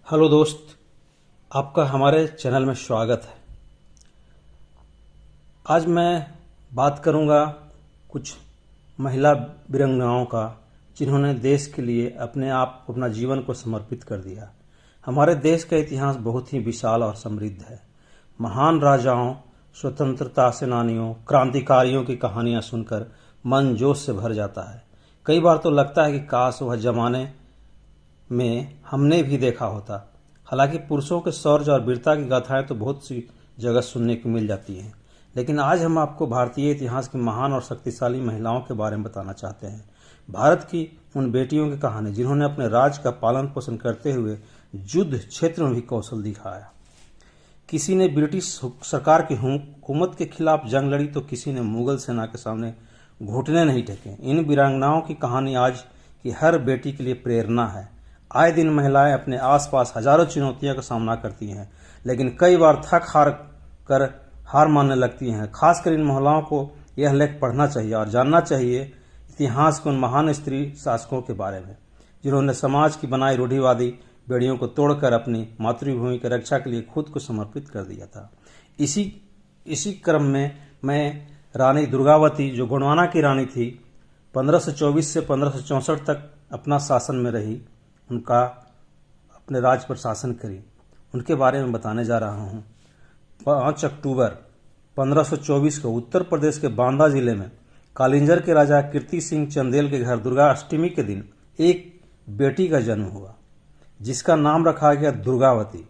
Hello दोस्त, आपका हमारे चैनल में स्वागत है। आज मैं बात करूंगा कुछ महिला वीरांगनाओं का जिन्होंने देश के लिए अपना जीवन को समर्पित कर दिया। हमारे देश का इतिहास बहुत ही विशाल और समृद्ध है। महान राजाओं, स्वतंत्रता सेनानियों, क्रांतिकारियों की कहानियां सुनकर मन जोश से भर जाता है। कई बार तो लगता है कि काश वह जमाने में हमने भी देखा होता। हालांकि पुरुषों के शौर्य और वीरता की गाथाएं तो बहुत सी जगह सुनने को मिल जाती हैं, लेकिन आज हम आपको भारतीय इतिहास की महान और शक्तिशाली महिलाओं के बारे में बताना चाहते हैं। भारत की उन बेटियों की कहानी जिन्होंने अपने राज का पालन पोषण करते हुए युद्ध क्षेत्र में भी कौशल दिखाया। किसी ने ब्रिटिश सरकार की हुकूमत के खिलाफ जंग लड़ी तो किसी ने मुगल सेना के सामने घुटने नहीं टेके। इन वीरांगनाओं की कहानी आज की हर बेटी के लिए प्रेरणा है। आए दिन महिलाएं अपने आसपास हजारों चुनौतियों का सामना करती हैं, लेकिन कई बार थक हार मानने लगती हैं। खासकर इन महिलाओं को यह लेख पढ़ना चाहिए और जानना चाहिए इतिहास के उन महान स्त्री शासकों के बारे में जिन्होंने समाज की बनाई रूढ़िवादी बेड़ियों को तोड़कर अपनी मातृभूमि की रक्षा के लिए खुद को समर्पित कर दिया था। इसी क्रम में मैं रानी दुर्गावती, जो गोंडवाना की रानी थी, 1524 से 1564 तक अपना शासन में रही, उनका अपने राज पर शासन करी, उनके बारे में बताने जा रहा हूँ। 5 अक्टूबर 1524 को उत्तर प्रदेश के बांदा जिले में कालिंजर के राजा कीर्ति सिंह चंदेल के घर दुर्गा अष्टमी के दिन एक बेटी का जन्म हुआ, जिसका नाम रखा गया दुर्गावती।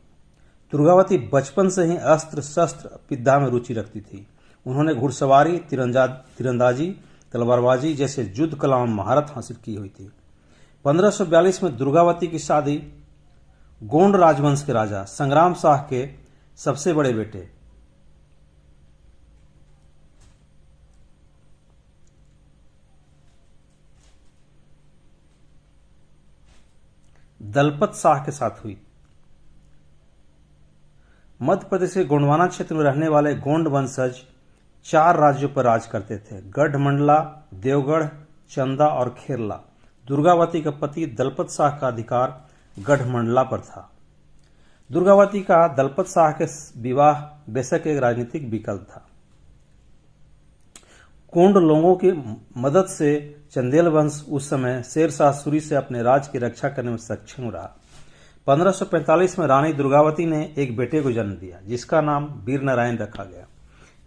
दुर्गावती बचपन से ही अस्त्र शस्त्र विद्या में रुचि रखती थी। उन्होंने घुड़सवारी, तीरंदाजी, तलवारबाजी जैसे युद्ध कलाओं में महारत हासिल की हुई थी। 1542 में दुर्गावती की शादी गोंड राजवंश के राजा संग्राम शाह के सबसे बड़े बेटे दलपत शाह के साथ हुई। मध्य प्रदेश के गोंडवाना क्षेत्र में रहने वाले गोंड वंशज 4 राज्यों पर राज करते थे: गढ़मंडला, देवगढ़, चंदा और खेरला। दुर्गावती का पति दलपत शाह का अधिकार गढ़मंडला पर था। दुर्गावती का दलपत शाह के विवाह बेशक एक राजनीतिक विकल्प था। कोंड लोगों की मदद से चंदेल वंश उस समय शेरशाह सूरी से अपने राज की रक्षा करने में सक्षम रहा। 1545 में रानी दुर्गावती ने एक बेटे को जन्म दिया, जिसका नाम वीर नारायण रखा गया।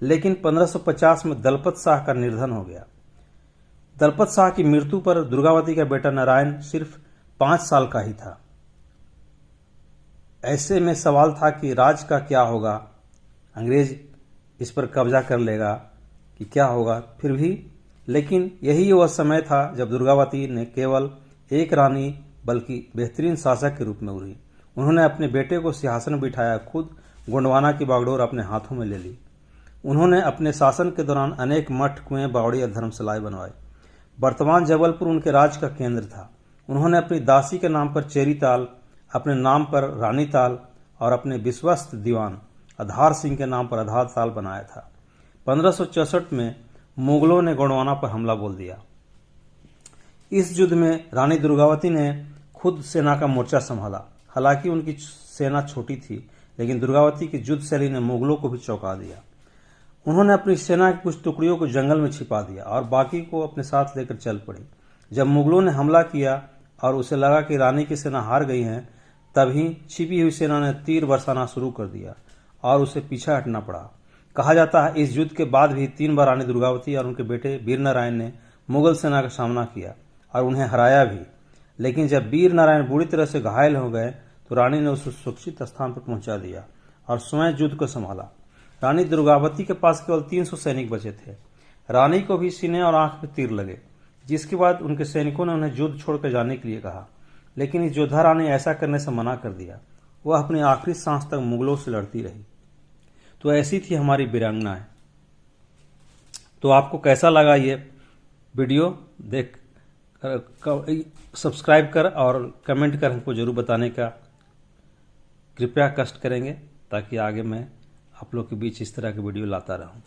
लेकिन 1550 में दलपत शाह का निधन हो गया। दलपत शाह की मृत्यु पर दुर्गावती का बेटा नारायण सिर्फ 5 साल का ही था। ऐसे में सवाल था कि राज का क्या होगा, अंग्रेज इस पर कब्जा कर लेगा कि क्या होगा। फिर भी लेकिन यही वह समय था जब दुर्गावती ने केवल एक रानी बल्कि बेहतरीन शासक के रूप में उभरी। उन्होंने अपने बेटे को सिंहासन में बिठाया, खुद गोंडवाना की बागडोर अपने हाथों में ले ली। उन्होंने अपने शासन के दौरान अनेक मठ, कुएं, बावड़ी और धर्मशालाएं बनवाई। वर्तमान जबलपुर उनके राज का केंद्र था। उन्होंने अपनी दासी के नाम पर चेरी ताल, अपने नाम पर रानी ताल और अपने विश्वस्त दीवान आधार सिंह के नाम पर आधार ताल बनाया था। 1564 में मुगलों ने गोंडवाना पर हमला बोल दिया। इस युद्ध में रानी दुर्गावती ने खुद सेना का मोर्चा संभाला। हालांकि उनकी सेना छोटी थी, लेकिन दुर्गावती की युद्ध शैली ने मुगलों को भी चौंका दिया। उन्होंने अपनी सेना की कुछ टुकड़ियों को जंगल में छिपा दिया और बाकी को अपने साथ लेकर चल पड़ी। जब मुगलों ने हमला किया और उसे लगा कि रानी की सेना हार गई है, तभी छिपी हुई सेना ने तीर बरसाना शुरू कर दिया और उसे पीछे हटना पड़ा। कहा जाता है इस युद्ध के बाद भी 3 बार रानी दुर्गावती और उनके बेटे वीर नारायण ने मुगल सेना का सामना किया और उन्हें हराया भी। लेकिन जब वीर नारायण बुरी तरह से घायल हो गए तो रानी ने उसे सुरक्षित स्थान पर पहुंचा दिया और स्वयं युद्ध को संभाला। रानी दुर्गावती के पास केवल 300 सैनिक बचे थे। रानी को भी सीने और आंख में तीर लगे, जिसके बाद उनके सैनिकों ने उन्हें युद्ध छोड़कर जाने के लिए कहा, लेकिन इस योद्धा रानी ने ऐसा करने से मना कर दिया। वह अपनी आखिरी सांस तक मुगलों से लड़ती रही। तो ऐसी थी हमारी वीरांगनाएं। तो आपको कैसा लगा ये वीडियो देख सब्सक्राइब कर और कमेंट कर हमको जरूर बताने का कृपया कष्ट करेंगे, ताकि आगे मैं आप लोग के बीच इस तरह के वीडियो लाता रहूं।